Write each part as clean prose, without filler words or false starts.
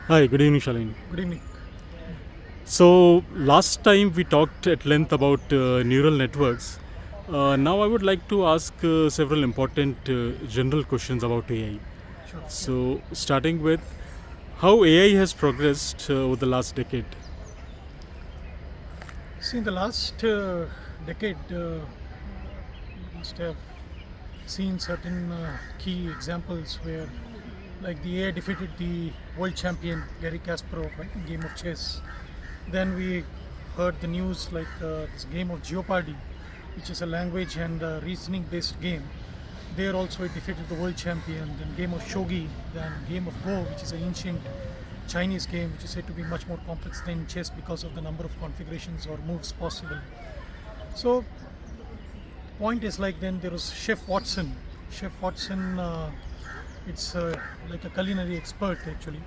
Hi, good evening, Shalin. Good evening. So, last time we talked at length about neural networks. Now, I would like to ask several important general questions about AI. Sure. Yeah. So, starting with how AI has progressed over the last decade. See, in the last decade, we must have seen certain key examples where, like, the AI defeated the world champion Gary Kasparov, right, in game of chess. Then we heard the news like this game of Jeopardy, which is a language and reasoning-based game. There also it defeated the world champion. Then game of Shogi, then game of Go, which is an ancient Chinese game, which is said to be much more complex than chess because of the number of configurations or moves possible. So, point is like then there was Chef Watson. Chef Watson, it's like a culinary expert actually.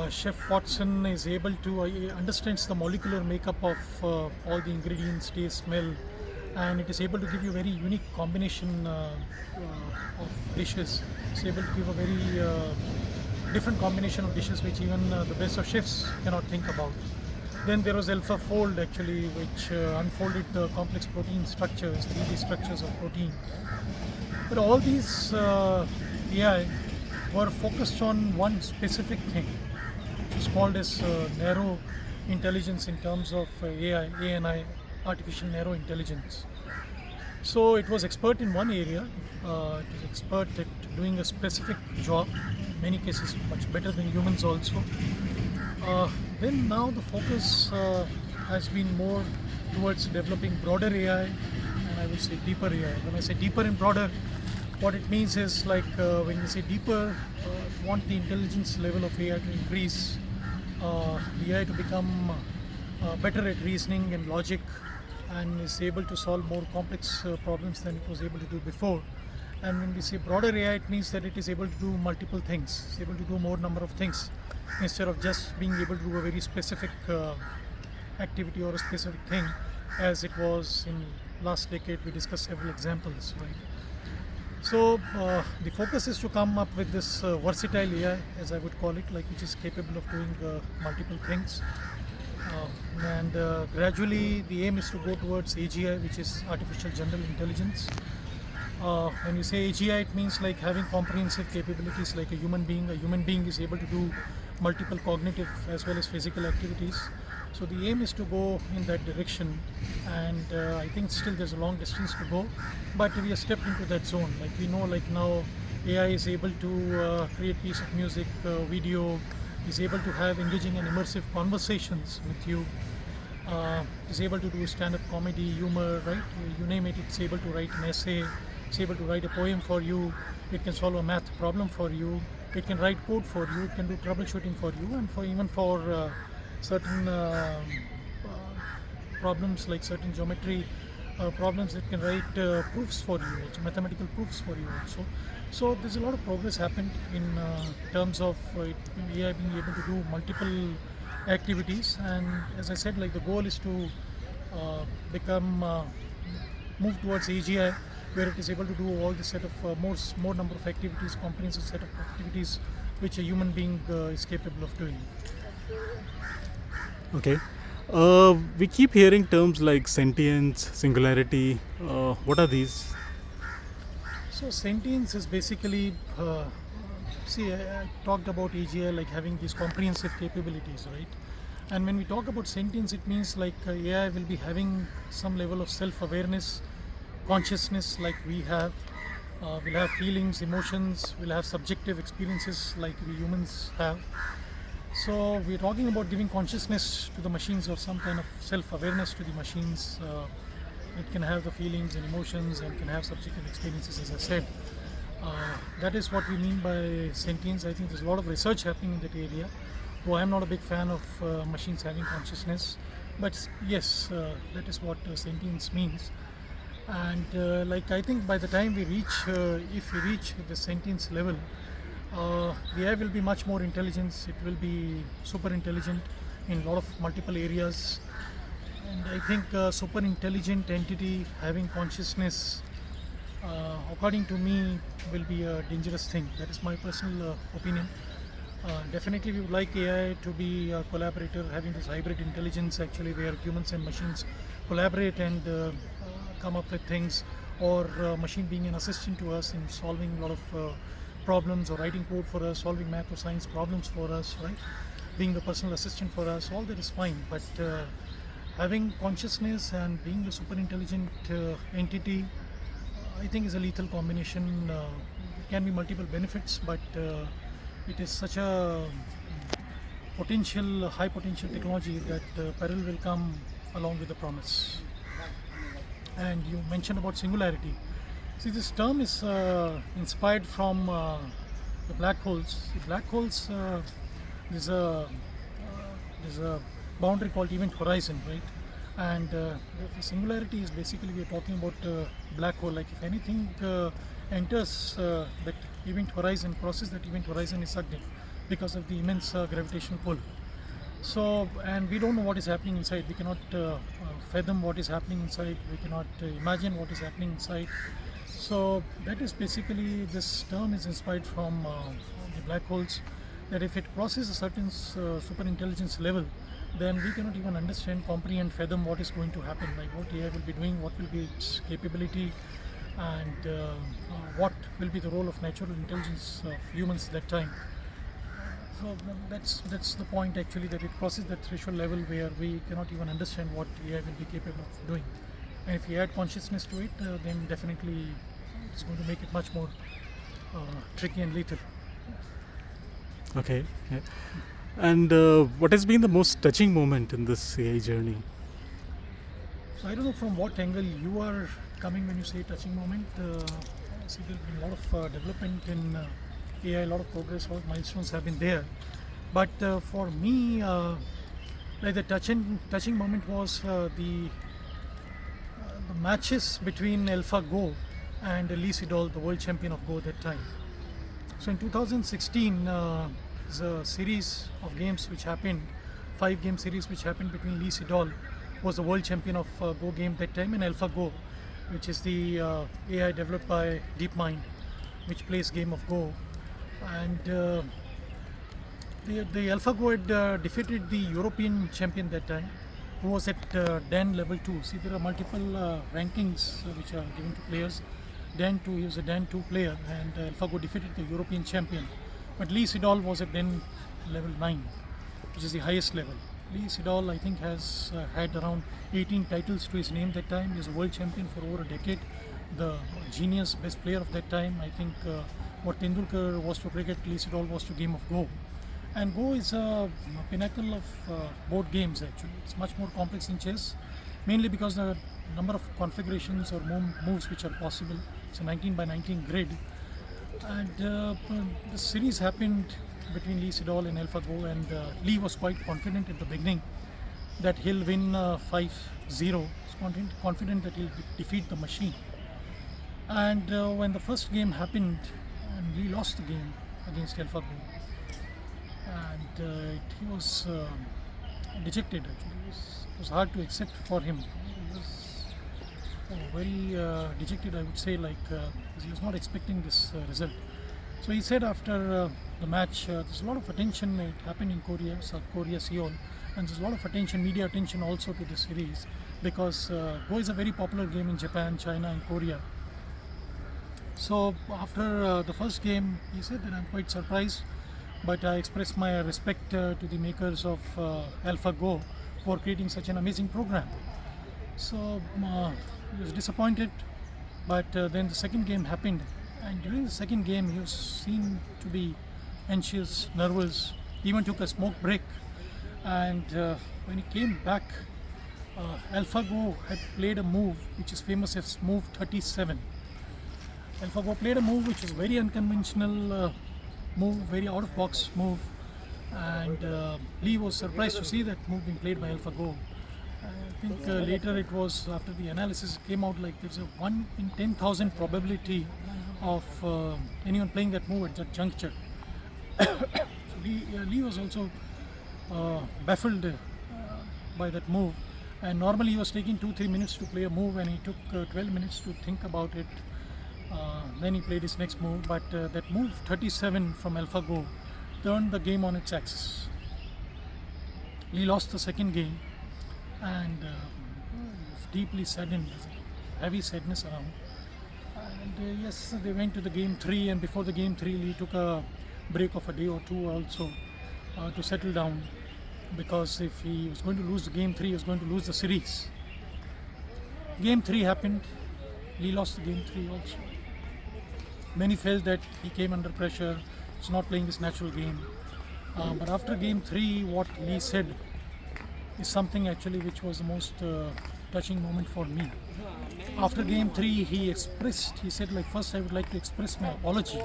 Chef Watson is able to understands the molecular makeup of all the ingredients, taste, smell, and it is able to give you very unique combination of dishes. It's able to give a very different combination of dishes which even the best of chefs cannot think about. Then there was AlphaFold actually, which unfolded the complex protein structures, 3D structures of protein. But all these AI were focused on one specific thing, which is called as narrow intelligence in terms of AI, ANI, artificial narrow intelligence. So it was expert in one area. It was expert at doing a specific job. In many cases, much better than humans also. Then now the focus has been more towards developing broader AI, and I would say deeper AI. When I say deeper and broader, what it means is like when you say deeper, want the intelligence level of AI to increase, the AI to become better at reasoning and logic, and is able to solve more complex problems than it was able to do before. And when we say broader AI, it means that it is able to do multiple things. It's able to do more number of things instead of just being able to do a very specific activity or a specific thing, as it was in last decade. We discussed several examples, right? So the focus is to come up with this versatile AI, as I would call it, like which is capable of doing multiple things. And gradually, the aim is to go towards AGI, which is artificial general intelligence. When you say AGI, it means like having comprehensive capabilities like a human being. A human being is able to do multiple cognitive as well as physical activities. So the aim is to go in that direction, and I think still there's a long distance to go, but we have stepped into that zone. Like we know, like now AI is able to create piece of music, video, is able to have engaging and immersive conversations with you, is able to do stand-up comedy, humor, right? You name it, it's able to write an essay, it's able to write a poem for you, it can solve a math problem for you, it can write code for you, it can do troubleshooting for you, and for even for certain problems like certain geometry problems, it can write proofs for you, also mathematical proofs for you also. So there's a lot of progress happened in terms of AI being able to do multiple activities, and as I said, like the goal is to become move towards AGI, where it is able to do all this set of more number of activities, comprehensive set of activities, which a human being is capable of doing. Okay. We keep hearing terms like sentience, singularity. What are these? So sentience is basically, see, I talked about AGI like having these comprehensive capabilities, right? And when we talk about sentience, it means like AI will be having some level of self-awareness, consciousness like we have. Will have feelings, emotions, will have subjective experiences like we humans have. So we're talking about giving consciousness to the machines or some kind of self-awareness to the machines. It can have the feelings and emotions and can have subjective experiences, as I said. That is what we mean by sentience. I think there's a lot of research happening in that area. Though I'm not a big fan of machines having consciousness, but yes, that is what sentience means. And like I think by the time we reach, if we reach the sentience level, the AI will be much more intelligent. It will be super intelligent in a lot of multiple areas. And I think super intelligent entity having consciousness, according to me, will be a dangerous thing. That is my personal opinion. Definitely, we would like AI to be a collaborator, having this hybrid intelligence actually, where humans and machines collaborate and come up with things, or machine being an assistant to us in solving a lot of problems, or writing code for us, solving math or science problems for us, right? Being the personal assistant for us, all that is fine. But having consciousness and being the super intelligent entity, I think is a lethal combination. It can be multiple benefits, but it is such a high potential technology that peril will come along with the promise. And you mentioned about singularity. See, this term is inspired from the black holes. The black holes, there's a boundary called event horizon, right? And the singularity is basically, we're talking about black hole. Like if anything enters that event horizon, crosses that event horizon, is sucked in because of the immense gravitational pull. So, and we don't know what is happening inside. We cannot fathom what is happening inside. We cannot imagine what is happening inside. So that is basically, this term is inspired from the black holes, that if it crosses a certain super intelligence level, then we cannot even understand, comprehend, fathom what is going to happen, like what AI will be doing, what will be its capability, and what will be the role of natural intelligence of humans at that time. So that's the point actually, that it crosses that threshold level where we cannot even understand what AI will be capable of doing. And if you add consciousness to it, then definitely it's going to make it much more tricky and lethal. Okay. Yeah. And what has been the most touching moment in this AI journey? So I don't know from what angle you are coming when you say touching moment. See, there's been a lot of development in AI, a lot of progress, a lot of milestones have been there. But for me, like the touching moment was the matches between AlphaGo and Lee Sedol, the world champion of Go at that time. So in 2016, there's a series of games which happened, 5-game series which happened between Lee Sedol, was the world champion of Go game that time, and AlphaGo, which is the AI developed by DeepMind, which plays game of Go. And the AlphaGo had defeated the European champion that time, who was at Dan level 2. See, there are multiple rankings which are given to players. Dan 2, he was a Dan 2 player, and AlphaGo defeated the European champion. But Lee Sedol was at Dan level 9, which is the highest level. Lee Sedol, I think, has had around 18 titles to his name that time. He was a world champion for over a decade, the genius, best player of that time. I think what Tendulkar was to cricket, Lee Sedol was to game of Go. And Go is a pinnacle of board games actually. It's much more complex than chess, mainly because the number of configurations or moves which are possible. It's a 19 by 19 grid. And the series happened between Lee Sedol and AlphaGo, and Lee was quite confident at the beginning that he'll win 5-0. He's confident that he'll defeat the machine. And when the first game happened, and Lee lost the game against AlphaGo, and he was dejected actually. It was hard to accept for him. He was very dejected, I would say, like he was not expecting this result. So he said after the match, there's a lot of attention. It happened in Korea, South Korea, Seoul, and there's a lot of attention, media attention also to this series, because Go is a very popular game in Japan, China, and Korea. So after the first game, he said that I'm quite surprised, but I express my respect to the makers of AlphaGo for creating such an amazing program. So he was disappointed, but then the second game happened, and during the second game he was seen to be anxious, nervous, even took a smoke break. And when he came back, AlphaGo had played a move which is famous as move 37. AlphaGo played a move which is very unconventional move, very out of box move, and Lee was surprised to see that move being played by AlphaGo. I think later it was, after the analysis, it came out like there's a 1 in 10,000 probability of anyone playing that move at that juncture. So Lee was also baffled by that move, and normally he was taking 2-3 minutes to play a move, and he took 12 minutes to think about it. Then he played his next move, but that move 37 from AlphaGo turned the game on its axis. Lee lost the second game and was deeply saddened, heavy sadness around. And yes, they went to the game 3, and before the game 3, Lee took a break of a day or two also to settle down, because if he was going to lose the game 3, he was going to lose the series. Game 3 happened, Lee lost the game 3 also. Many felt that he came under pressure, he's not playing his natural game. But after game 3, what Lee said is something actually which was the most touching moment for me. After game 3, he said, like, first I would like to express my apology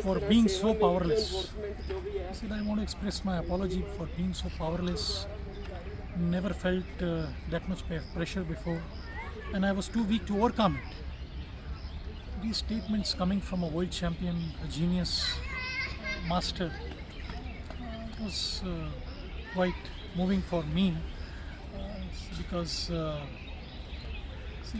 for being so powerless. He said, I want to express my apology for being so powerless. Never felt that much pressure before, and I was too weak to overcome it. These statements coming from a world champion, a genius, master, was quite moving for me, because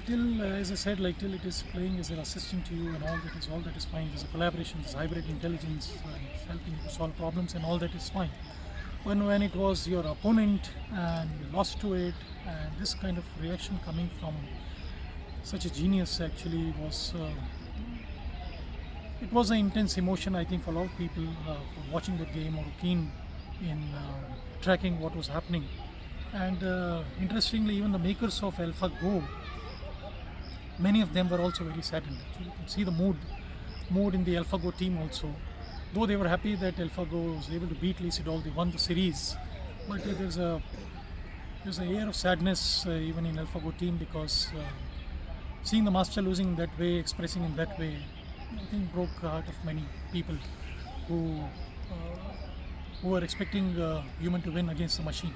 till, as I said, like, till it is playing as an assistant to you and all that is fine. There's a collaboration, there's hybrid intelligence, it's helping you to solve problems, and all that is fine. When it was your opponent and you lost to it, and this kind of reaction coming from such a genius actually was it was an intense emotion, I think, for a lot of people watching the game or keen in tracking what was happening. And interestingly, even the makers of AlphaGo, many of them were also very saddened. Actually, you can see the mood in the AlphaGo team also. Though they were happy that AlphaGo was able to beat Lee Sedol, they won the series, but there's an air of sadness even in AlphaGo team, because seeing the master losing in that way, expressing in that way, I think broke the heart of many people who were expecting human to win against the machine.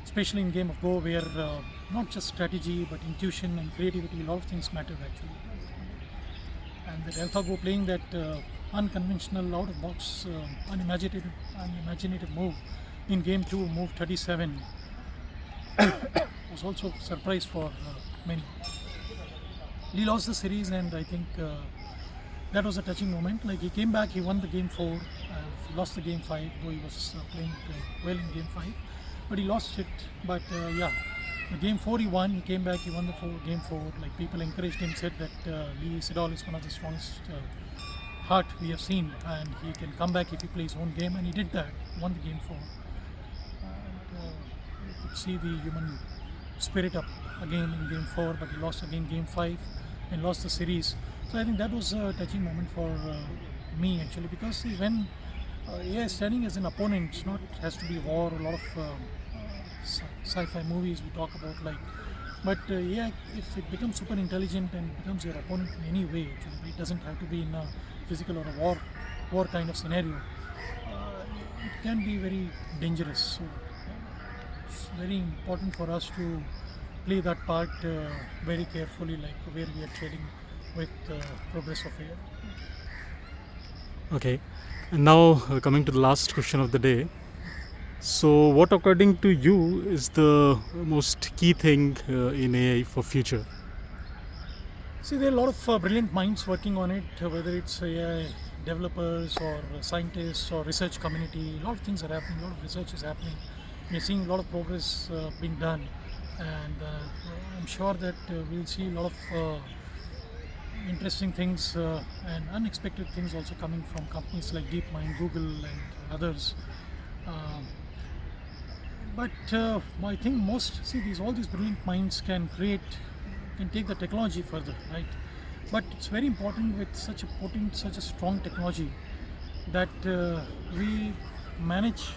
Especially in game of Go, where not just strategy but intuition and creativity, a lot of things matter actually. And that AlphaGo playing that unconventional, out of box, unimaginative move in game 2, move 37, was also a surprise for many. Lee lost the series, and I think that was a touching moment. Like, he came back, he won the game 4, lost the game 5, though he was playing well in game 5, but he lost it. But yeah, the game 4 he won, he came back, he won the game 4. Like, people encouraged him, said that Lee Sedol is one of the strongest heart we have seen, and he can come back if he plays his own game, and he did that, won the game 4. And you could see the human spirit up again in game 4, but he lost again game 5 and lost the series. So I think that was a touching moment for me actually, because see, when AI is standing as an opponent, it's not has to be war. A lot of sci-fi movies we talk about, like, but AI, if it becomes super intelligent and becomes your opponent in any way, actually, it doesn't have to be in a physical or a war kind of scenario. It can be very dangerous. So it's very important for us to play that part very carefully, like where we are trading with progress of AI. Okay, and now coming to the last question of the day. So, what according to you is the most key thing in AI for future? See, there are a lot of brilliant minds working on it, whether it's AI developers or scientists or research community. A lot of things are happening, a lot of research is happening. We're seeing a lot of progress being done, and I'm sure that we'll see a lot of interesting things and unexpected things also coming from companies like DeepMind, Google, and others. But I think all these brilliant minds can take the technology further, right? But it's very important with such a strong technology that we manage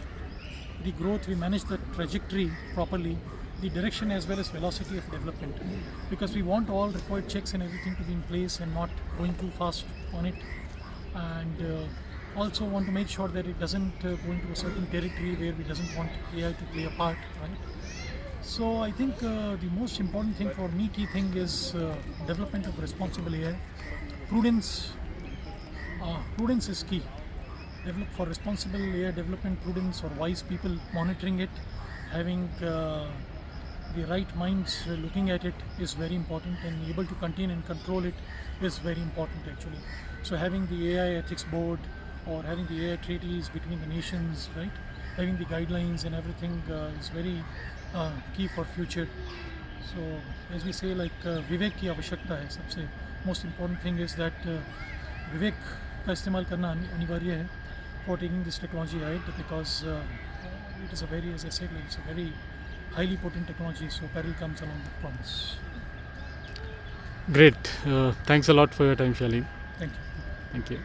the growth, we manage the trajectory properly, the direction as well as velocity of development, because we want all required checks and everything to be in place and not going too fast on it, and also want to make sure that it doesn't go into a certain territory where we doesn't want AI to play a part, right? So I think the most important thing for me, key thing, is development of responsible AI. Prudence is key. For responsible AI development, prudence or wise people monitoring it, having the right minds looking at it is very important, and able to contain and control it is very important actually. So having the AI ethics board, or having the AI treaties between the nations, right? Having the guidelines and everything is very key for future. So as we say, like विवेक की आवश्यकता है सबसे most important thing is that विवेक का इस्तेमाल करना अनिवार्य है for taking this technology ahead, because it is a very, as I said, like, it's a very highly potent technology, so peril comes along with promise. Great. Thanks a lot for your time, Shaleen. Thank you. Thank you.